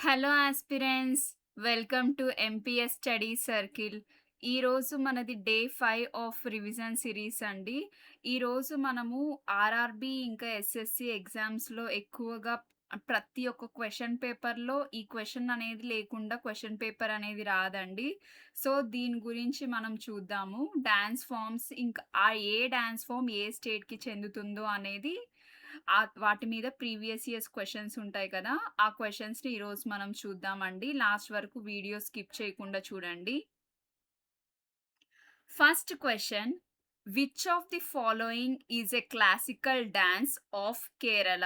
Hello aspirants, welcome to MPS study circle. ఈరోజు మనది day 5 of revision series అండి. ఈరోజు మనము ఆర్ఆర్బీ ఇంకా ఎస్ఎస్సి ఎగ్జామ్స్‌లో ఎక్కువగా ప్రతి ఒక్క క్వెషన్ పేపర్‌లో ఈ క్వెషన్ అనేది లేకుండా క్వెషన్ పేపర్ అనేది రాదండి. సో, దీని గురించి మనం చూద్దాము. డాన్స్ ఫార్మ్స్ ఇంకా ఏ డాన్స్ ఫార్మ్ ఏ స్టేట్‌కి చెందుతుందో అనేది వాటి మీద ప్రీవియస్ ఇయర్స్ క్వెషన్స్ ఉంటాయి కదా! ఆ క్వెషన్స్‌ని ఈరోజు మనం చూద్దామండి. లాస్ట్ వరకు వీడియో స్కిప్ చేయకుండా చూడండి. First question, which of the following is a classical dance of Kerala?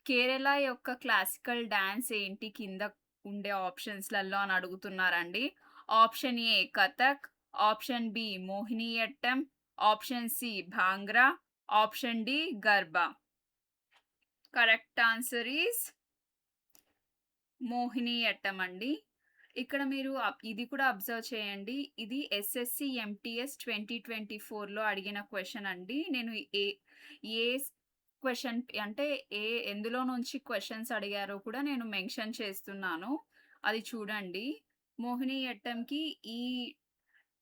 Kerala యొక్క క్లాసికల్ డాన్స్ ఏంటి కింద ఉండే ఆప్షన్స్‌లలో అని అడుగుతున్నారండి. Option A Kathak, option B Mohiniyattam, option C Bhangra, option D Garba. Correct answer is Mohiniyattam అండి. ఇక్కడ మీరు ఇది కూడా అబ్జర్వ్ చేయండి. ఇది ఎస్ఎస్‌సి ఎంటీఎస్ 2024లో అడిగిన క్వెషన్ అండి. నేను ఏ క్వెషన్ అంటే ఎందులో నుంచి క్వెషన్స్ అడిగారో కూడా నేను మెన్షన్ చేస్తున్నాను. అది చూడండి. మోహినియట్టంకి ఈ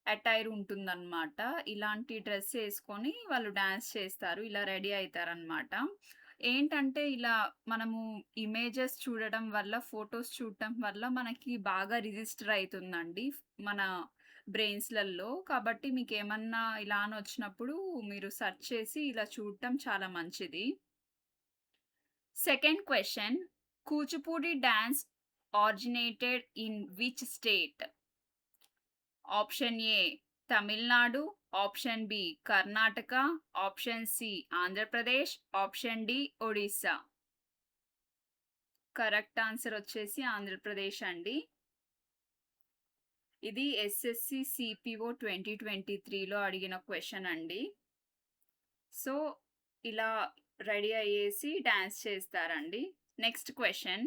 అటైర్ ఉంటుందనమాట. ఇలాంటి డ్రెస్ ఏసుకొని వాళ్ళు డాన్స్ చేస్తారు. ఇలా రెడీ అయితారనమాట. ఏంటంటే ఇలా మనము ఇమేజెస్ చూడడం వల్ల, ఫోటోస్ చూడటం వల్ల మనకి బాగా రిజిస్టర్ అయితుందండి మన బ్రెయిన్స్‌లలో. కాబట్టి మీకేమన్నా ఇలా అనొచ్చినప్పుడు మీరు సెర్చ్ చేసి ఇలా చూడటం చాలా మంచిది. Second question, Kuchipudi dance originated in which state? Option A Tamil Nadu, option B Karnataka, option C Andhra Pradesh, option D Odisha. Correct answer వచ్చేసి ఆంధ్రప్రదేశ్ అండి. ఇది ఎస్ఎస్సి సిపిఓ 2023లో అడిగిన క్వెషన్ అండి. సో, ఇలా రెడీ అయ్యేసి డాన్స్ చేస్తారండి. Next question,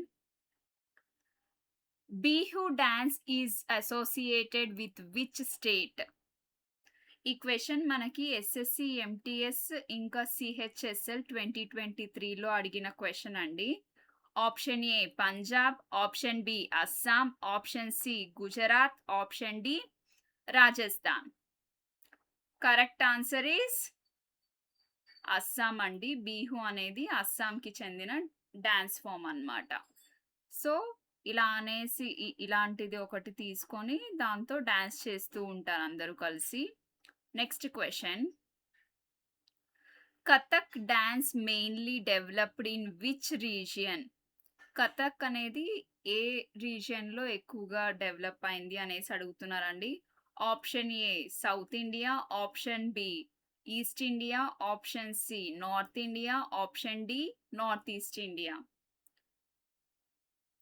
Bihu dance is associated with which state? ఈ question మనకి ఎస్ఎస్సి, ఎంటీఎస్ ఇంకా సిహెచ్ఎస్ఎల్ 2023లో అడిగిన క్వెషన్ అండి. Option A Punjab, option B Assam, option C Gujarat, option D Rajasthan. Correct answer is Assam అండి. బిహు అనేది అస్సాంకి చెందిన డాన్స్ ఫామ్ అన్నమాట. సో, ఇలా అనేసి ఇలాంటిది ఒకటి తీసుకొని దాంతో డాన్స్ చేస్తూ ఉంటారు అందరూ కలిసి. Next question, Kathak dance mainly developed in which region? Kathak అనేది ఏ రీజియన్‌లో ఎక్కువగా డెవలప్ అయింది అనేసి అడుగుతున్నారండి. Option A South India, option B East India, option C North India, option D North East India.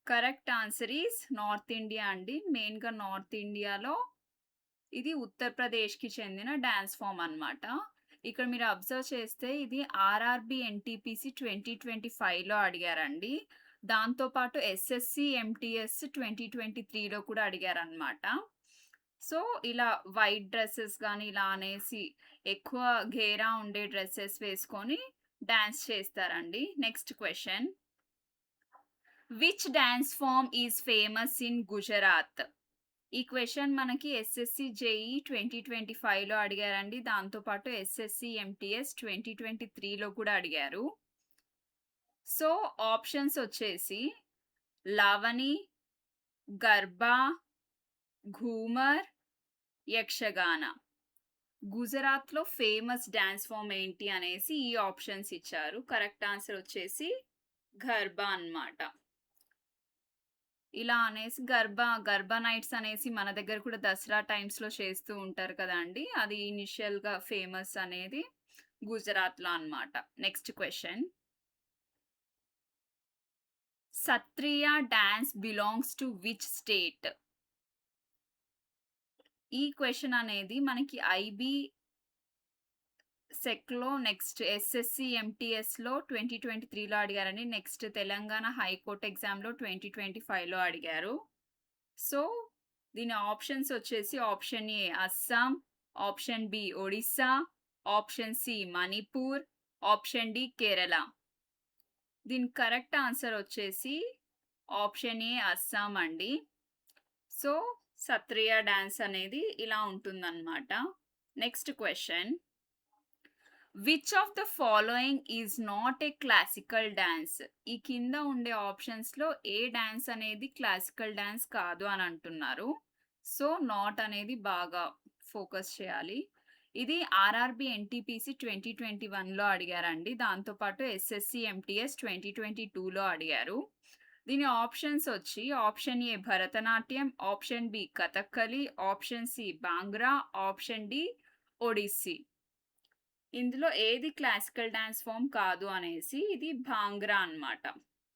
Correct answer is North India అండి. మెయిన్‌గా north ఇండియాలో ఇది ఉత్తరప్రదేశ్‌కి చెందిన డాన్స్ ఫార్మ్ అన్నమాట. ఇక్కడ మీరు అబ్జర్వ్ చేస్తే ఇది ఆర్ఆర్‌బీ ఎన్‌టీపీసీ 2025లో అడిగారండి. దాంతో పాటు ఎస్ఎస్‌సి ఎంటీఎస్ 2023లో కూడా అడిగారన్నమాట. సో, ఇలా వైట్ డ్రెసెస్ గాని ఇలా అనేసి ఎక్కువ ఘేరా ఉండే డ్రెసెస్ వేసుకొని డాన్స్ చేస్తారండి. Next question, which dance form is famous in Gujarat? ఈ క్వెషన్ మనకి ఎస్ఎస్సి జేఈ 2025లో అడిగారండి. దాంతో పాటు ఎస్ఎస్సి ఎంటీఎస్ 2023లో కూడా అడిగారు. సో, ఆప్షన్స్ వచ్చేసి లావణి, గర్బా, ఘూమర్, యక్షగాన. గుజరాత్‌లో ఫేమస్ డాన్స్ ఫార్మ్ ఏంటి అనేసి ఈ ఆప్షన్స్ ఇచ్చారు. కరెక్ట్ ఆన్సర్ వచ్చేసి గర్బా అన్నమాట. ఇలా అనేసి గర్బా నైట్స్ అనేసి మన దగ్గర కూడా దసరా టైమ్స్‌లో చేస్తూ ఉంటారు కదండీ! అది ఇనిషియల్‌గా ఫేమస్ అనేది గుజరాత్‌లో అన్నమాట. Next question, Sattriya dance belongs to which state? ఈ క్వెషన్ అనేది మనకి ఐబీ సెక్‌లో నెక్స్ట్ ఎస్ఎస్‌సి ఎంటీఎస్‌లో 2023లో అడిగారండి. నెక్స్ట్ తెలంగాణ హైకోర్ట్ ఎగ్జామ్‌లో 2025లో అడిగారు. సో, దీని ఆప్షన్స్ వచ్చేసి option A Assam, option B Odisha, option C Manipur, option D Kerala. దీని కరెక్ట్ ఆన్సర్ వచ్చేసి ఆప్షన్ ఏ అస్సాం అండి. సో, సత్రియా డాన్స్ అనేది ఇలా ఉంటుందన్నమాట. Next question. Which of the following is not a classical dance? ఈ కింద ఉండే ఆప్షన్స్‌లో ఏ డాన్స్ అనేది క్లాసికల్ డాన్స్ కాదు అని అంటున్నారు. సో, నాట్ అనేది బాగా ఫోకస్ చేయాలి. ఇది ఆర్ఆర్‌బీ ఎన్‌టీపీసీ 2021లో అడిగారండి. దాంతో పాటు ఎస్ఎస్‌సీ ఎంటీఎస్ 2022లో అడిగారు. దీని ఆప్షన్స్ వచ్చి option A Bharatanatyam, option B Kathakali, option C Bhangra, option D Odissi. ఇందులో ఏది క్లాసికల్ డాన్స్ ఫార్మ్ కాదు అనేసి ఇది భాంగ్రా అన్నమాట.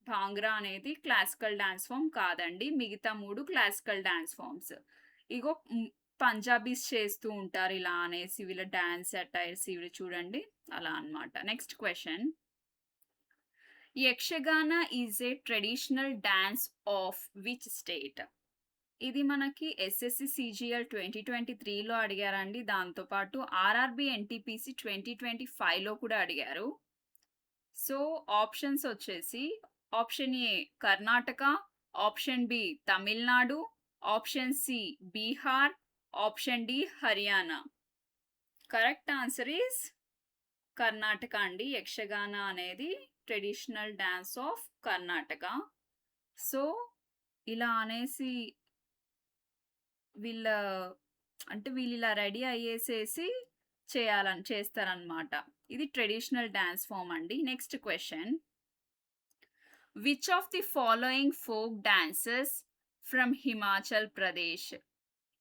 భాంగ్రా అనేది క్లాసికల్ డాన్స్ ఫార్మ్ కాదండి. మిగతా 3 క్లాసికల్ డాన్స్ ఫార్మ్స్. ఇగో పంజాబీస్ చేస్తూ ఉంటారు ఇలా అనేసి వీళ్ళ డాన్స్ అటైర్స్ ఇవి చూడండి అలా అన్నమాట. Next question. Yakshagana is a traditional dance of which state? ఇది మనకి ఎస్ఎస్‌సి సీజీఎల్ 2023లో అడిగారండి. దాంతో పాటు ఆర్ఆర్‌బీ ఎన్‌టీపీసీ 2025లో కూడా అడిగారు. సో, ఆప్షన్స్ వచ్చేసి option A Karnataka, option B Tamil Nadu, option C Bihar, option D Haryana. Correct answer is Karnataka అండి. యక్షగాన అనేది traditional dance of Karnataka. So, ఇలా అనేసి వీళ్ళ వీళ్ళిలా రెడీ అయ్యేసేసి చేస్తారనమాట. ఇది ట్రెడిషనల్ డాన్స్ ఫార్మ్ అండి. Next question. Which of the following folk dances from Himachal Pradesh?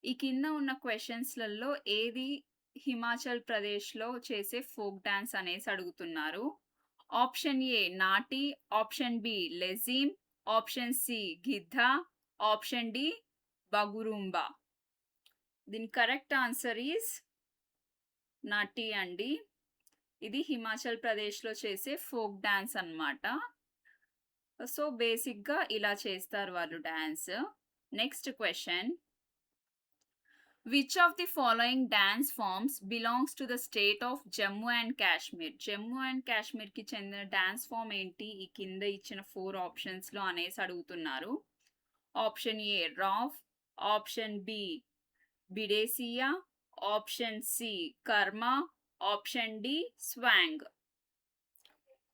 ఈ కింద ఉన్న క్వెషన్స్‌లలో ఏది హిమాచల్ ప్రదేశ్‌లో చేసే ఫోక్ డాన్స్ అనేసి అడుగుతున్నారు. Option A Nati, option B Lezim, option C Giddha, option D Bagurumba. దీని కరెక్ట్ ఆన్సర్ ఈస్ నాటి అండి. ఇది హిమాచల్ ప్రదేశ్‌లో చేసే ఫోక్ డాన్స్ అన్నమాట. సో, బేసిక్‌గా ఇలా చేస్తారు వాళ్ళు dance. Next question. Which of the following dance forms belongs to the state of Jammu and Kashmir? Jammu and కాశ్మీర్‌కి చెందిన డాన్స్ ఫార్మ్ ఏంటి? ఈ కింద ఇచ్చిన 4 ఆప్షన్స్‌లో అనేసి అడుగుతున్నారు. Option A Rouf, option B Bidesia, option C Karma, option D Swang.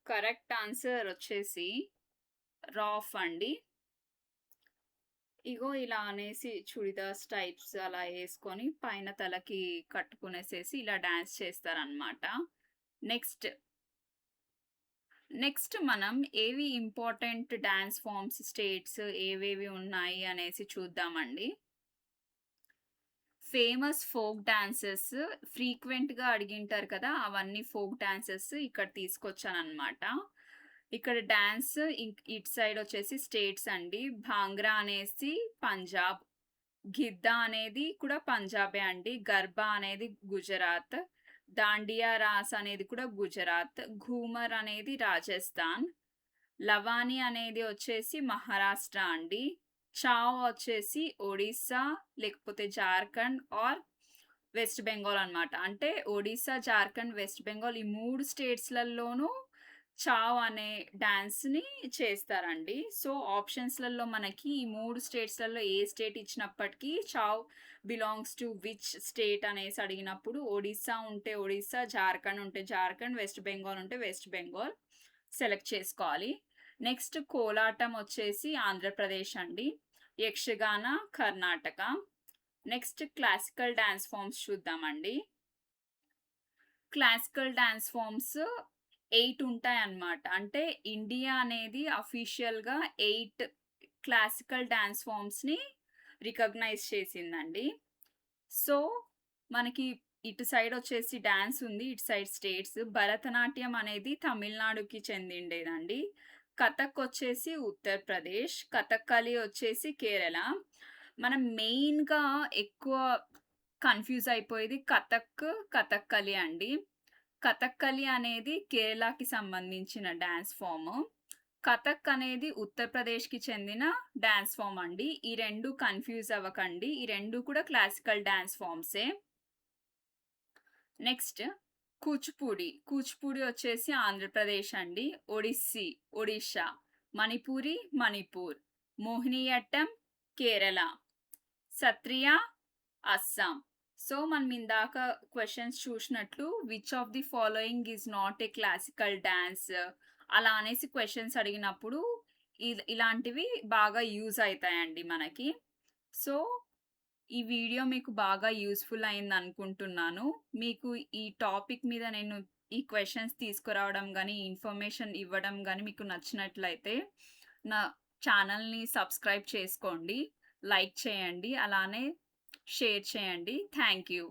Correct answer వచ్చేసి రాఫ్ అండి. ఇగో ఇలా అనేసి చుడిదార్స్ టైప్స్ అలా యేసుకొని పైన తలకి కట్టుకునేసేసి ఇలా డాన్స్ చేస్తారనమాట. నెక్స్ట్. నెక్స్ట్ మనం ఏవి ఇంపార్టెంట్ డాన్స్ ఫార్మ్స్ స్టేట్స్ ఏవేవి ఉన్నాయి అనేసి చూద్దామండి. ఫేమస్ ఫోక్ డాన్సెస్ ఫ్రీక్వెంట్‌గా అడిగింటారు కదా! అవన్నీ ఫోక్ డాన్సెస్ ఇక్కడ తీసుకొచ్చాననమాట. ఇక్కడ డాన్స్ ఇటు సైడ్ వచ్చేసి స్టేట్స్ అండి. భాంగ్రా అనేసి పంజాబ్, గిద్దా అనేది కూడా పంజాబే అండి. గర్బా అనేది గుజరాత్, దాండియా రాస్ అనేది కూడా గుజరాత్, ఘూమర్ అనేది రాజస్థాన్, లవానీ అనేది వచ్చేసి మహారాష్ట్ర అండి. చావ్ వచ్చేసి ఒడిస్సా లేకపోతే జార్ఖండ్ ఆర్ వెస్ట్ బెంగాల్ అన్నమాట. అంటే ఒడిస్సా, జార్ఖండ్, వెస్ట్ బెంగాల్ ఈ 3 స్టేట్స్‌లల్లోనూ చావ్ అనే డాన్స్‌ని చేస్తారండి. సో, ఆప్షన్స్‌లలో మనకి ఈ 3 స్టేట్స్‌లలో ఏ స్టేట్ ఇచ్చినప్పటికీ చావ్ బిలాంగ్స్ టు విచ్ స్టేట్ అనేసి అడిగినప్పుడు ఒడిస్సా ఉంటే ఒడిస్సా, జార్ఖండ్ ఉంటే జార్ఖండ్, వెస్ట్ బెంగాల్ ఉంటే వెస్ట్ బెంగాల్ సెలెక్ట్ చేసుకోవాలి. నెక్స్ట్ కోలాటం వచ్చేసి ఆంధ్రప్రదేశ్ అండి. Yakshagana Karnataka. Next classical dance forms చూద్దామండి. క్లాసికల్ డాన్స్ ఫార్మ్స్ 8 ఉంటాయన్నమాట. అంటే ఇండియా అనేది అఫీషియల్‌గా 8 క్లాసికల్ డాన్స్ ఫార్మ్స్‌ని రికగ్నైజ్ చేసిందండి. సో, మనకి ఇటు సైడ్ వచ్చేసి డాన్స్ ఉంది. ఇటు సైడ్ స్టేట్స్. భరతనాట్యం అనేది తమిళనాడుకి చెందిండేదండి. కథక్ వచ్చేసి ఉత్తరప్రదేశ్, కథక్కలి వచ్చేసి కేరళ. మనం మెయిన్‌గా ఎక్కువ కన్‌ఫ్యూజ్ అయిపోయేది కథక్, కథక్కలి అండి. కథక్కలి అనేది కేరళకి సంబంధించిన డాన్స్ ఫార్మ్. కథక్ అనేది ఉత్తరప్రదేశ్‌కి చెందిన డాన్స్ ఫార్మ్ అండి. ఈ 2 కన్‌ఫ్యూజ్ అవ్వకండి. ఈ 2 కూడా క్లాసికల్ డాన్స్ ఫార్మ్సే. నెక్స్ట్ కూచిపూడి. కూచిపూడి వచ్చేసి ఆంధ్రప్రదేశ్ అండి. ఒడిస్సీ, ఒడిషా, మణిపూరి, మణిపూర్, మోహినియట్టం కేరళ, సత్రియ అస్సాం. సో, మనం ఇందాక క్వెషన్స్ చూసినట్లు which of the following is not a classical dance అలా అనేసి క్వెషన్స్ అడిగినప్పుడు ఇలాంటివి బాగా యూజ్ అయితాయండి మనకి. సో, ఈ వీడియో మీకు బాగా యూజ్‌ఫుల్ అయిందనుకుంటున్నాను. మీకు ఈ టాపిక్ మీద నేను ఈ క్వెషన్స్ తీసుకురావడం గాని, ఇన్ఫర్మేషన్ ఇవ్వడం గాని మీకు నచ్చినట్లయితే నా ఛానల్‌ని సబ్స్క్రైబ్ చేసుకోండి. లైక్ చేయండి. అలానే షేర్ చేయండి. Thank you.